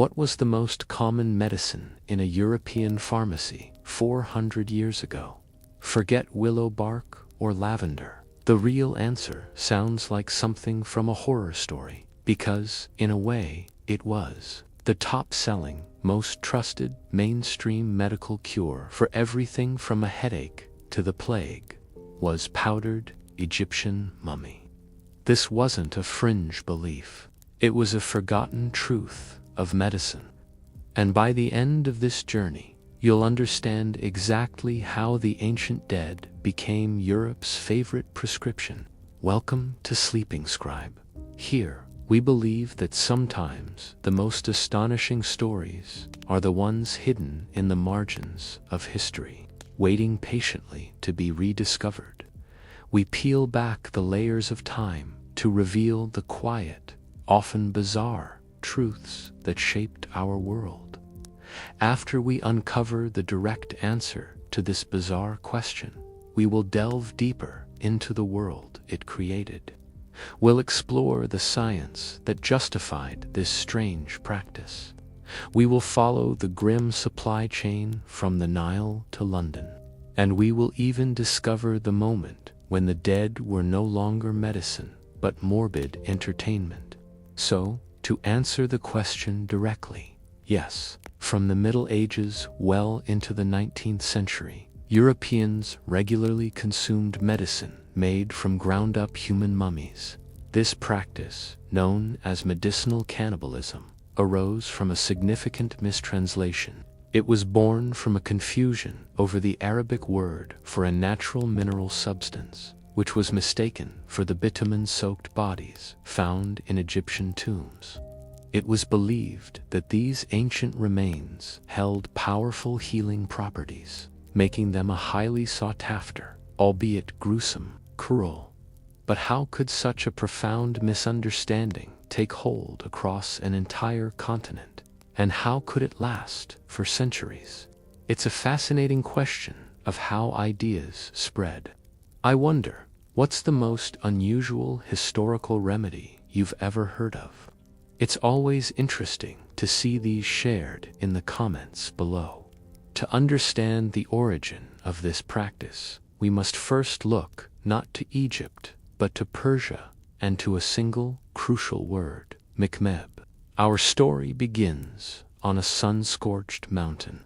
What was the most common medicine in a European pharmacy 400 years ago? Forget willow bark or lavender. The real answer sounds like something from a horror story, because, in a way, it was. The top-selling, most trusted, mainstream medical cure for everything from a headache to the plague was powdered Egyptian mummy. This wasn't a fringe belief. It was a forgotten truth of medicine. And by the end of this journey, you'll understand exactly how the ancient dead became Europe's favorite prescription. Welcome to Sleeping Scribe. Here, we believe that sometimes the most astonishing stories are the ones hidden in the margins of history, waiting patiently to be rediscovered. We peel back the layers of time to reveal the quiet, often bizarre, truths that shaped our world. After we uncover the direct answer to this bizarre question, we will delve deeper into the world it created. We'll explore the science that justified this strange practice. We will follow the grim supply chain from the Nile to London. And we will even discover the moment when the dead were no longer medicine, but morbid entertainment. So, to answer the question directly, yes, from the Middle Ages well into the 19th century, Europeans regularly consumed medicine made from ground-up human mummies. This practice, known as medicinal cannibalism, arose from a significant mistranslation. It was born from a confusion over the Arabic word for a natural mineral substance, which was mistaken for the bitumen-soaked bodies found in Egyptian tombs. It was believed that these ancient remains held powerful healing properties, making them a highly sought-after, albeit gruesome, cruel. But how could such a profound misunderstanding take hold across an entire continent? And how could it last for centuries? It's a fascinating question of how ideas spread. I wonder, what's the most unusual historical remedy you've ever heard of? It's always interesting to see these shared in the comments below. To understand the origin of this practice, we must first look not to Egypt, but to Persia, and to a single, crucial word, Mekmeb. Our story begins on a sun-scorched mountain.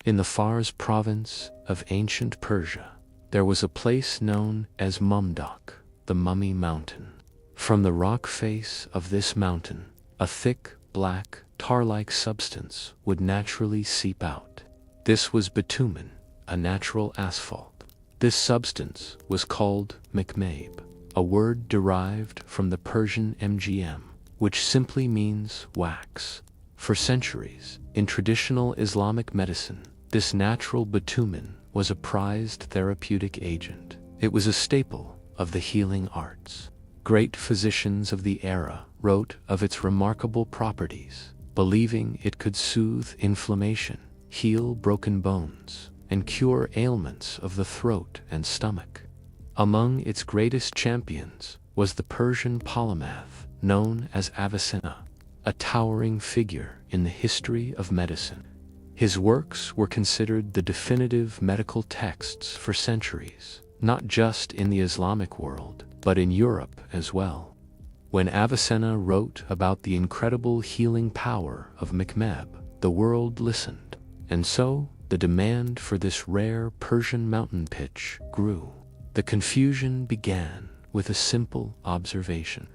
In the Fars province of ancient Persia, there was a place known as Mumdok, the Mummy Mountain. From the rock face of this mountain, a thick, black, tar-like substance would naturally seep out. This was bitumen, a natural asphalt. This substance was called Mekmeb, a word derived from the Persian mgm, which simply means wax. For centuries, in traditional Islamic medicine, this natural bitumen was a prized therapeutic agent. It was a staple of the healing arts. Great physicians of the era wrote of its remarkable properties, believing it could soothe inflammation, heal broken bones, and cure ailments of the throat and stomach. Among its greatest champions was the Persian polymath known as Avicenna, a towering figure in the history of medicine. His works were considered the definitive medical texts for centuries, not just in the Islamic world, but in Europe as well. When Avicenna wrote about the incredible healing power of Mekmeb, the world listened, and so the demand for this rare Persian mountain pitch grew. The confusion began with a simple observation.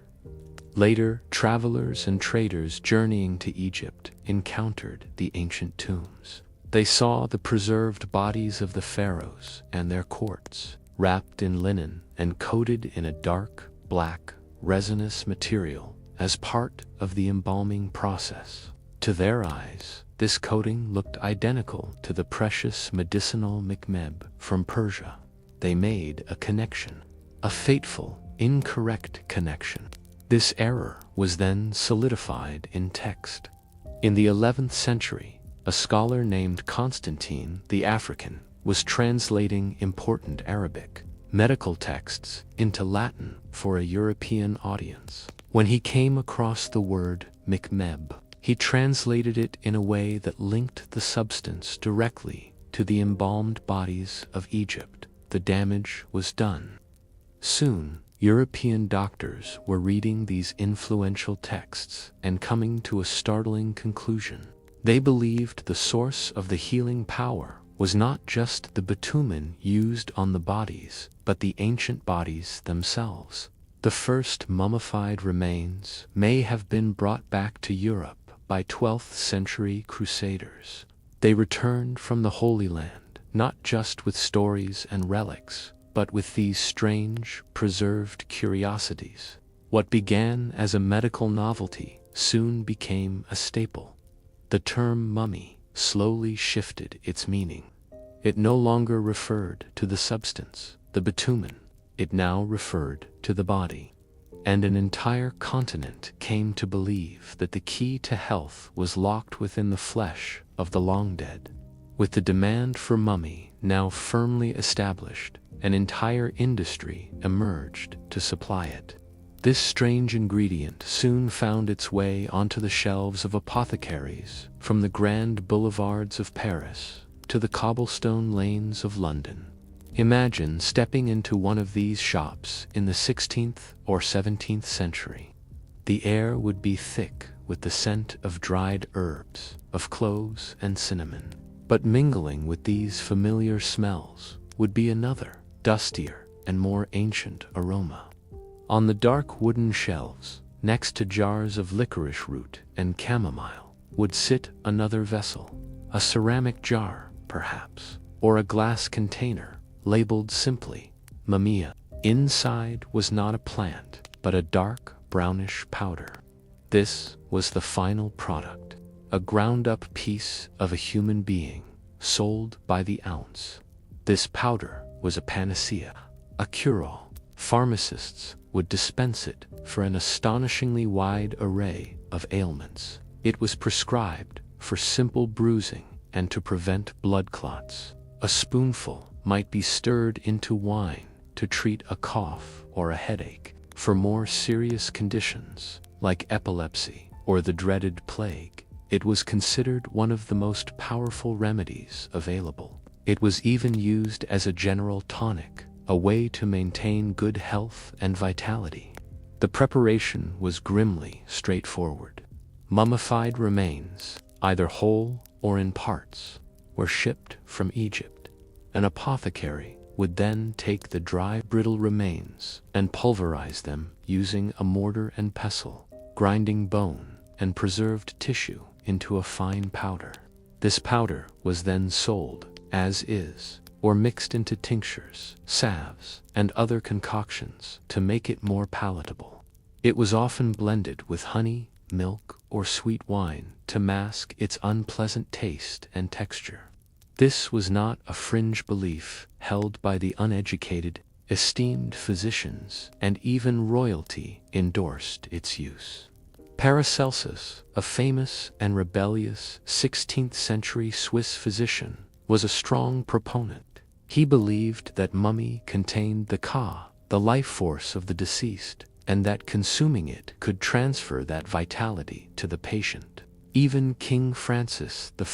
Later, travelers and traders journeying to Egypt encountered the ancient tombs. They saw the preserved bodies of the pharaohs and their courts, wrapped in linen and coated in a dark, black, resinous material as part of the embalming process. To their eyes, this coating looked identical to the precious medicinal Mekmeb from Persia. They made a connection, a fateful, incorrect connection. This error was then solidified in text. In the 11th century, a scholar named Constantine the African was translating important Arabic medical texts into Latin for a European audience. When he came across the word Mekmeb, He translated it in a way that linked the substance directly to the embalmed bodies of Egypt. The damage was done. Soon, European doctors were reading these influential texts and coming to a startling conclusion. They believed the source of the healing power was not just the bitumen used on the bodies, but the ancient bodies themselves. The first mummified remains may have been brought back to Europe by 12th century crusaders. They returned from the Holy Land, not just with stories and relics, but with these strange, preserved curiosities. What began as a medical novelty soon became a staple. The term mummy slowly shifted its meaning. It no longer referred to the substance, the bitumen. It now referred to the body. And an entire continent came to believe that the key to health was locked within the flesh of the long dead. With the demand for mummy now firmly established, an entire industry emerged to supply it. This strange ingredient soon found its way onto the shelves of apothecaries, from the grand boulevards of Paris to the cobblestone lanes of London. Imagine stepping into one of these shops in the 16th or 17th century. The air would be thick with the scent of dried herbs, of cloves and cinnamon. But mingling with these familiar smells would be another, dustier and more ancient aroma. On the dark wooden shelves, next to jars of licorice root and chamomile, would sit another vessel, a ceramic jar, perhaps, or a glass container, labeled simply, Mummia. Inside was not a plant, but a dark, brownish powder. This was the final product, a ground-up piece of a human being, sold by the ounce. This powder was a panacea, a cure-all. Pharmacists would dispense it for an astonishingly wide array of ailments. It was prescribed for simple bruising and to prevent blood clots. A spoonful might be stirred into wine to treat a cough or a headache. For more serious conditions, like epilepsy or the dreaded plague, it was considered one of the most powerful remedies available. It was even used as a general tonic, a way to maintain good health and vitality. The preparation was grimly straightforward. Mummified remains, either whole or in parts, were shipped from Egypt. An apothecary would then take the dry, brittle remains and pulverize them using a mortar and pestle, grinding bone and preserved tissue into a fine powder. This powder was then sold as is, or mixed into tinctures, salves, and other concoctions to make it more palatable. It was often blended with honey, milk, or sweet wine to mask its unpleasant taste and texture. This was not a fringe belief held by the uneducated. Esteemed physicians and even royalty endorsed its use. Paracelsus, a famous and rebellious 16th century Swiss physician, was a strong proponent. He believed that mummy contained the ka, the life force of the deceased, and that consuming it could transfer that vitality to the patient. Even King Francis I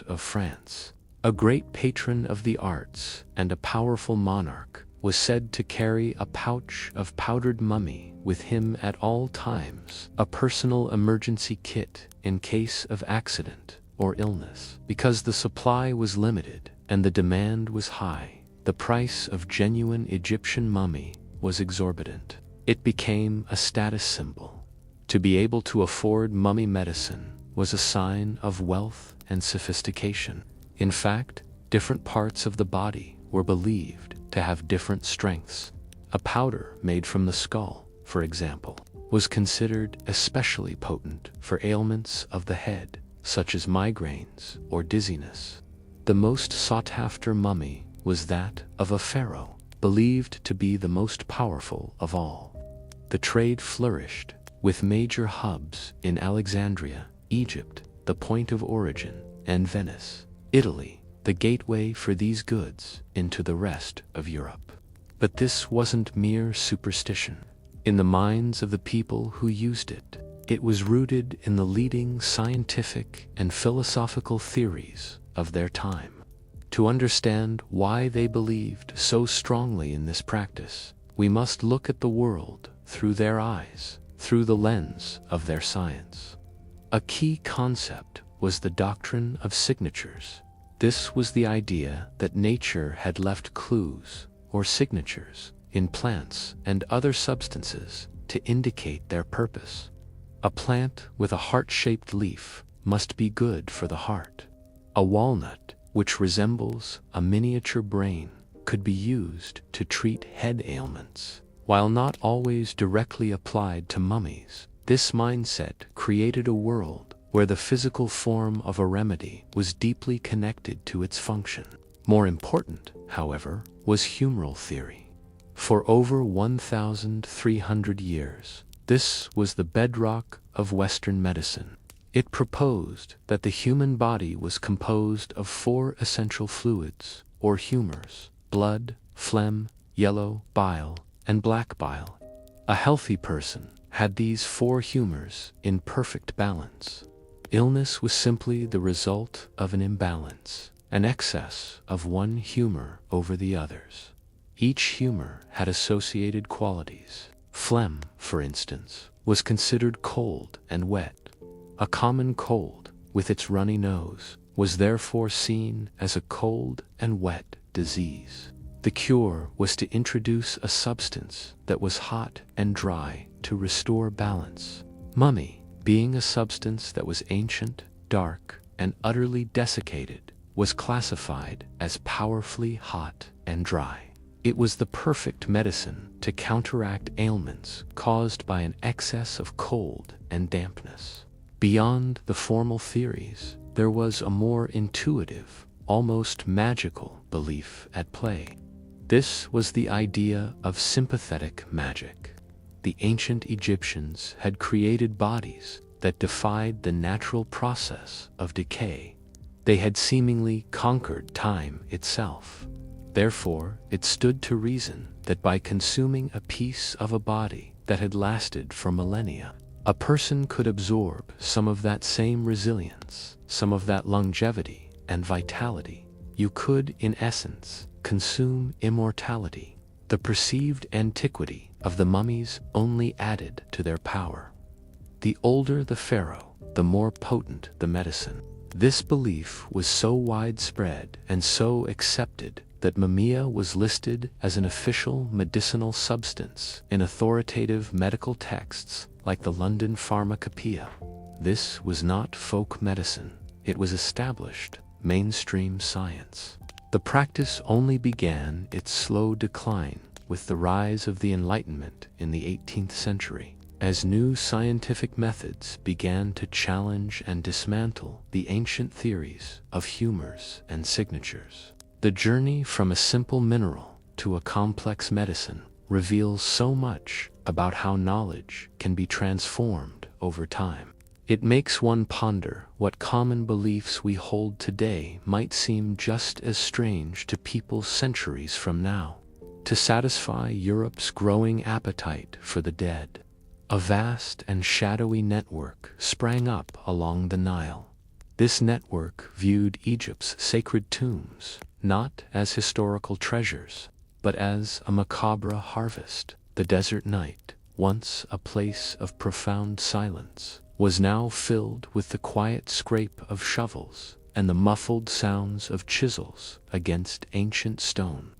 of France, a great patron of the arts and a powerful monarch, was said to carry a pouch of powdered mummy with him at all times, a personal emergency kit in case of accident or illness. Because the supply was limited and the demand was high, the price of genuine Egyptian mummy was exorbitant. It became a status symbol. To be able to afford mummy medicine was a sign of wealth and sophistication. In fact, different parts of the body were believed to have different strengths. A powder made from the skull, for example, was considered especially potent for ailments of the head, such as migraines or dizziness. The most sought-after mummy was that of a pharaoh, believed to be the most powerful of all. The trade flourished, with major hubs in Alexandria, Egypt, the point of origin, and Venice, Italy, the gateway for these goods into the rest of Europe. But this wasn't mere superstition. In the minds of the people who used it, It was rooted in the leading scientific and philosophical theories of their time. To understand why they believed so strongly in this practice, we must look at the world through their eyes, through the lens of their science. A key concept was the doctrine of signatures. This was the idea that nature had left clues or signatures in plants and other substances to indicate their purpose. A plant with a heart-shaped leaf must be good for the heart. A walnut, which resembles a miniature brain, could be used to treat head ailments. While not always directly applied to mummies, this mindset created a world where the physical form of a remedy was deeply connected to its function. More important, however, was humoral theory. For over 1,300 years, this was the bedrock of Western medicine. It proposed that the human body was composed of 4 essential fluids, or humors: blood, phlegm, yellow bile, and black bile. A healthy person had these 4 humors in perfect balance. Illness was simply the result of an imbalance, an excess of one humor over the others. Each humor had associated qualities. Phlegm, for instance, was considered cold and wet. A common cold, with its runny nose, was therefore seen as a cold and wet disease. The cure was to introduce a substance that was hot and dry to restore balance. Mummy, being a substance that was ancient, dark, and utterly desiccated, was classified as powerfully hot and dry. It was the perfect medicine to counteract ailments caused by an excess of cold and dampness. Beyond the formal theories, there was a more intuitive, almost magical belief at play. This was the idea of sympathetic magic. The ancient Egyptians had created bodies that defied the natural process of decay. They had seemingly conquered time itself. Therefore, it stood to reason that by consuming a piece of a body that had lasted for millennia, a person could absorb some of that same resilience, some of that longevity and vitality. You could, in essence, consume immortality. The perceived antiquity of the mummies only added to their power. The older the pharaoh, the more potent the medicine. This belief was so widespread and so accepted that mumia was listed as an official medicinal substance in authoritative medical texts like the London Pharmacopoeia. This was not folk medicine, it was established mainstream science. The practice only began its slow decline with the rise of the Enlightenment in the 18th century, as new scientific methods began to challenge and dismantle the ancient theories of humors and signatures. The journey from a simple mineral to a complex medicine reveals so much about how knowledge can be transformed over time. It makes one ponder what common beliefs we hold today might seem just as strange to people centuries from now. To satisfy Europe's growing appetite for the dead, a vast and shadowy network sprang up along the Nile. This network viewed Egypt's sacred tombs not as historical treasures, but as a macabre harvest. The desert night, once a place of profound silence, was now filled with the quiet scrape of shovels and the muffled sounds of chisels against ancient stone.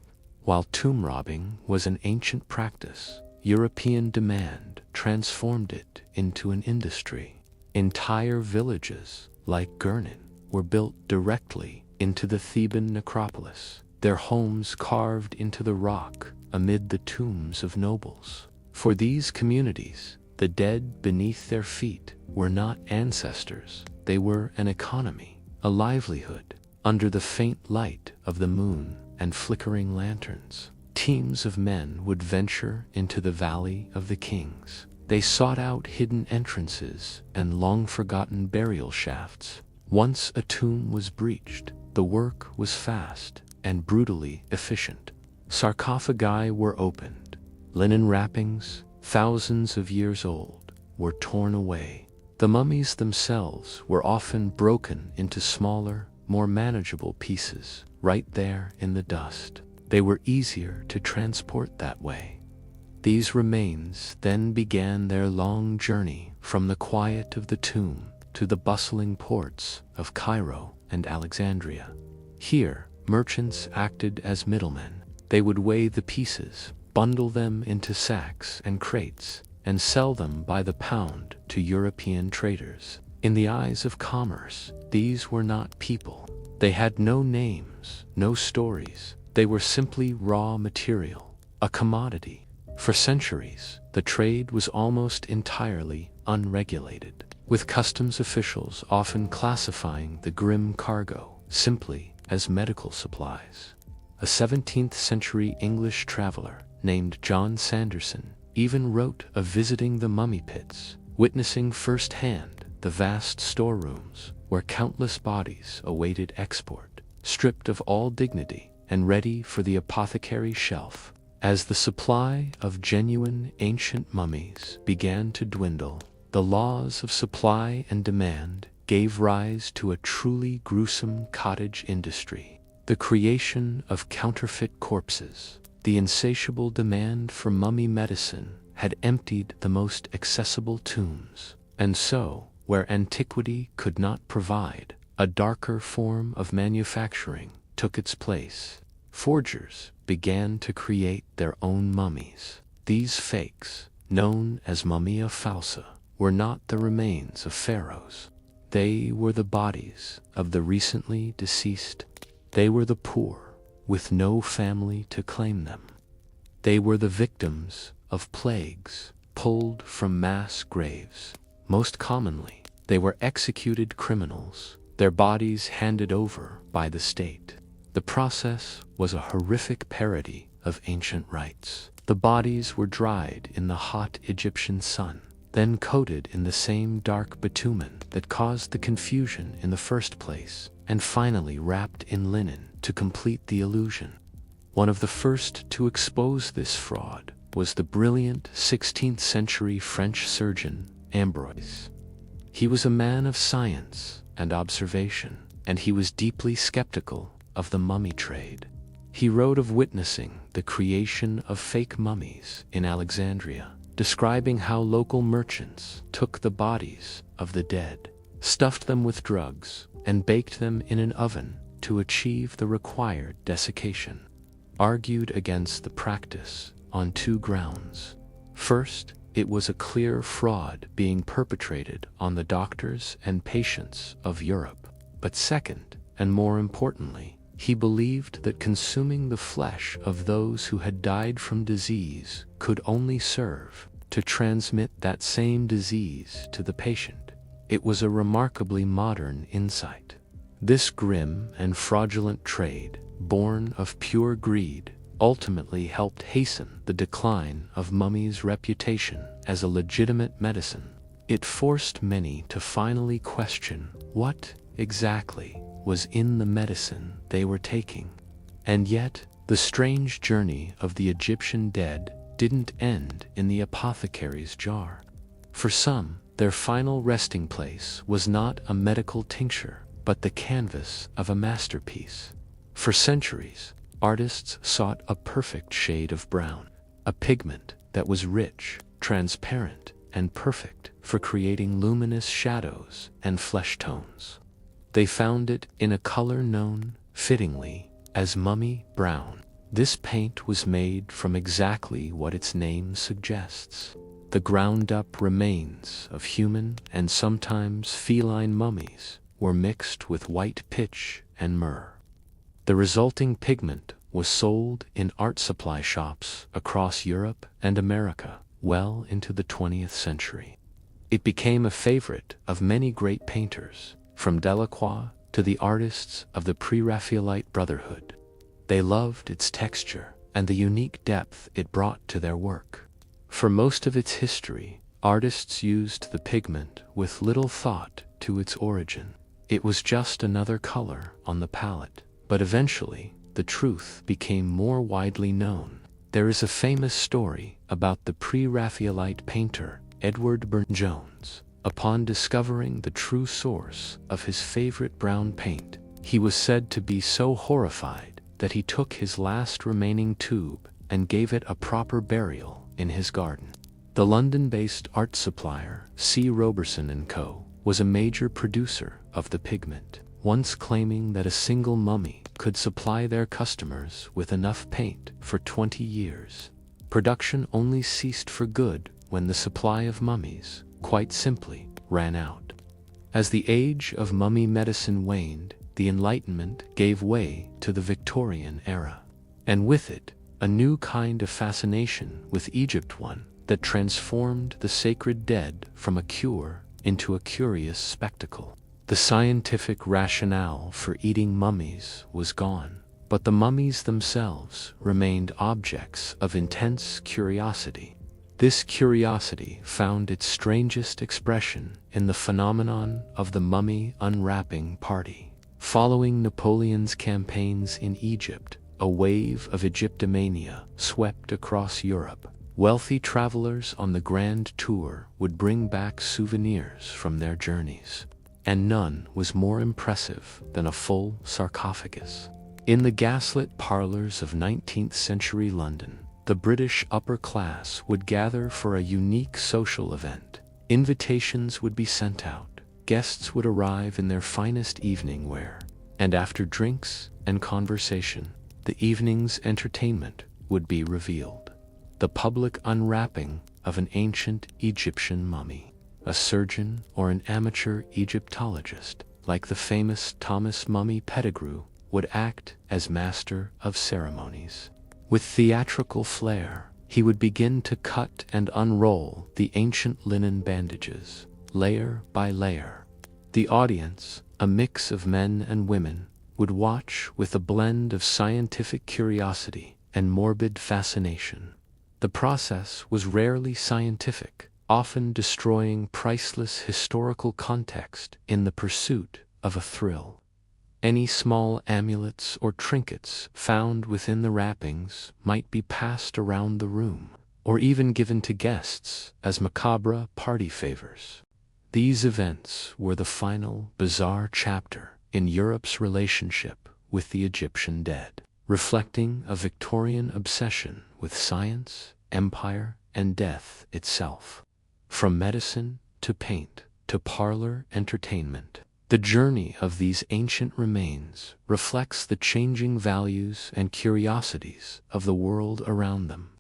While tomb robbing was an ancient practice, European demand transformed it into an industry. Entire villages, like Gurnin, were built directly into the Theban necropolis, their homes carved into the rock amid the tombs of nobles. For these communities, the dead beneath their feet were not ancestors, they were an economy, a livelihood. Under the faint light of the moon and flickering lanterns, teams of men would venture into the Valley of the Kings. They sought out hidden entrances and long-forgotten burial shafts. Once a tomb was breached, the work was fast and brutally efficient. Sarcophagi were opened, linen wrappings, thousands of years old, were torn away. The mummies themselves were often broken into smaller, more manageable pieces, right there in the dust. They were easier to transport that way. These remains then began their long journey from the quiet of the tomb to the bustling ports of Cairo and Alexandria. Here, merchants acted as middlemen. They would weigh the pieces, bundle them into sacks and crates, and sell them by the pound to European traders. In the eyes of commerce, these were not people. They had no names, no stories. They were simply raw material, a commodity. For centuries, the trade was almost entirely unregulated, with customs officials often classifying the grim cargo simply as medical supplies. A 17th century English traveler named John Sanderson even wrote of visiting the mummy pits, witnessing firsthand the vast storerooms where countless bodies awaited export, stripped of all dignity and ready for the apothecary shelf. As the supply of genuine ancient mummies began to dwindle, the laws of supply and demand gave rise to a truly gruesome cottage industry. The creation of counterfeit corpses, the insatiable demand for mummy medicine had emptied the most accessible tombs, and so, where antiquity could not provide, a darker form of manufacturing took its place. Forgers began to create their own mummies. These fakes, known as mumia falsa, were not the remains of pharaohs. They were the bodies of the recently deceased. They were the poor, with no family to claim them. They were the victims of plagues, pulled from mass graves. Most commonly, they were executed criminals, their bodies handed over by the state. The process was a horrific parody of ancient rites. The bodies were dried in the hot Egyptian sun, then coated in the same dark bitumen that caused the confusion in the first place, and finally wrapped in linen to complete the illusion. One of the first to expose this fraud was the brilliant 16th century French surgeon Ambroise. He was a man of science and observation, and he was deeply skeptical of the mummy trade. He wrote of witnessing the creation of fake mummies in Alexandria, describing how local merchants took the bodies of the dead, stuffed them with drugs, and baked them in an oven to achieve the required desiccation. Argued against the practice on two grounds. First, it was a clear fraud being perpetrated on the doctors and patients of Europe. But second, and more importantly, he believed that consuming the flesh of those who had died from disease could only serve to transmit that same disease to the patient. It was a remarkably modern insight. This grim and fraudulent trade, born of pure greed, ultimately helped hasten the decline of mummies' reputation as a legitimate medicine. It forced many to finally question what exactly was in the medicine they were taking. And yet, the strange journey of the Egyptian dead didn't end in the apothecary's jar. For some, their final resting place was not a medical tincture, but the canvas of a masterpiece. For centuries, artists sought a perfect shade of brown, a pigment that was rich, transparent, and perfect for creating luminous shadows and flesh tones. They found it in a color known, fittingly, as mummy brown. This paint was made from exactly what its name suggests: the ground-up remains of human and sometimes feline mummies were mixed with white pitch and myrrh. The resulting pigment was sold in art supply shops across Europe and America well into the 20th century. It became a favorite of many great painters, from Delacroix to the artists of the Pre-Raphaelite Brotherhood. They loved its texture and the unique depth it brought to their work. For most of its history, artists used the pigment with little thought to its origin. It was just another color on the palette. But eventually, the truth became more widely known. There is a famous story about the Pre-Raphaelite painter Edward Burne-Jones. Upon discovering the true source of his favorite brown paint, he was said to be so horrified that he took his last remaining tube and gave it a proper burial in his garden. The London-based art supplier C. Roberson & Co. was a major producer of the pigment, once claiming that a single mummy could supply their customers with enough paint for 20 years. Production only ceased for good when the supply of mummies, quite simply, ran out. As the age of mummy medicine waned, the Enlightenment gave way to the Victorian era, and with it, a new kind of fascination with Egypt, one that transformed the sacred dead from a cure into a curious spectacle. The scientific rationale for eating mummies was gone, but the mummies themselves remained objects of intense curiosity. This curiosity found its strangest expression in the phenomenon of the mummy unwrapping party. Following Napoleon's campaigns in Egypt, a wave of Egyptomania swept across Europe. Wealthy travelers on the Grand Tour would bring back souvenirs from their journeys, and none was more impressive than a full sarcophagus. In the gaslit parlors of 19th-century London, the British upper class would gather for a unique social event. Invitations would be sent out, guests would arrive in their finest evening wear, and after drinks and conversation, the evening's entertainment would be revealed. The public unwrapping of an ancient Egyptian mummy. A surgeon or an amateur Egyptologist, like the famous Thomas Mummy Pettigrew, would act as master of ceremonies. With theatrical flair, he would begin to cut and unroll the ancient linen bandages, layer by layer. The audience, a mix of men and women, would watch with a blend of scientific curiosity and morbid fascination. The process was rarely scientific, often destroying priceless historical context in the pursuit of a thrill. Any small amulets or trinkets found within the wrappings might be passed around the room, or even given to guests as macabre party favors. These events were the final, bizarre chapter in Europe's relationship with the Egyptian dead, reflecting a Victorian obsession with science, empire, and death itself. From medicine to paint to parlor entertainment, the journey of these ancient remains reflects the changing values and curiosities of the world around them.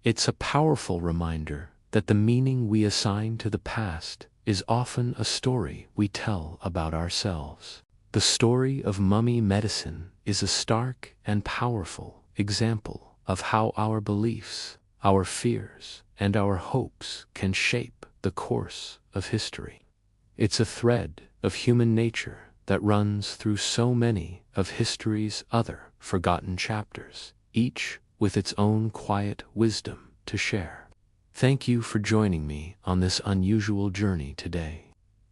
It's a powerful reminder that the meaning we assign to the past is often a story we tell about ourselves. The story of mummy medicine is a stark and powerful example of how our beliefs, our fears, and our hopes can shape the course of history. It's a thread of human nature that runs through so many of history's other forgotten chapters, each with its own quiet wisdom to share. Thank you for joining me on this unusual journey today.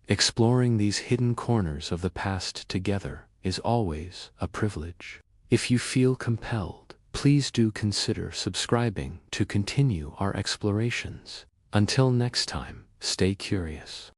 Exploring these hidden corners of the past together is always a privilege. If you feel compelled, please do consider subscribing to continue our explorations. Until next time, stay curious.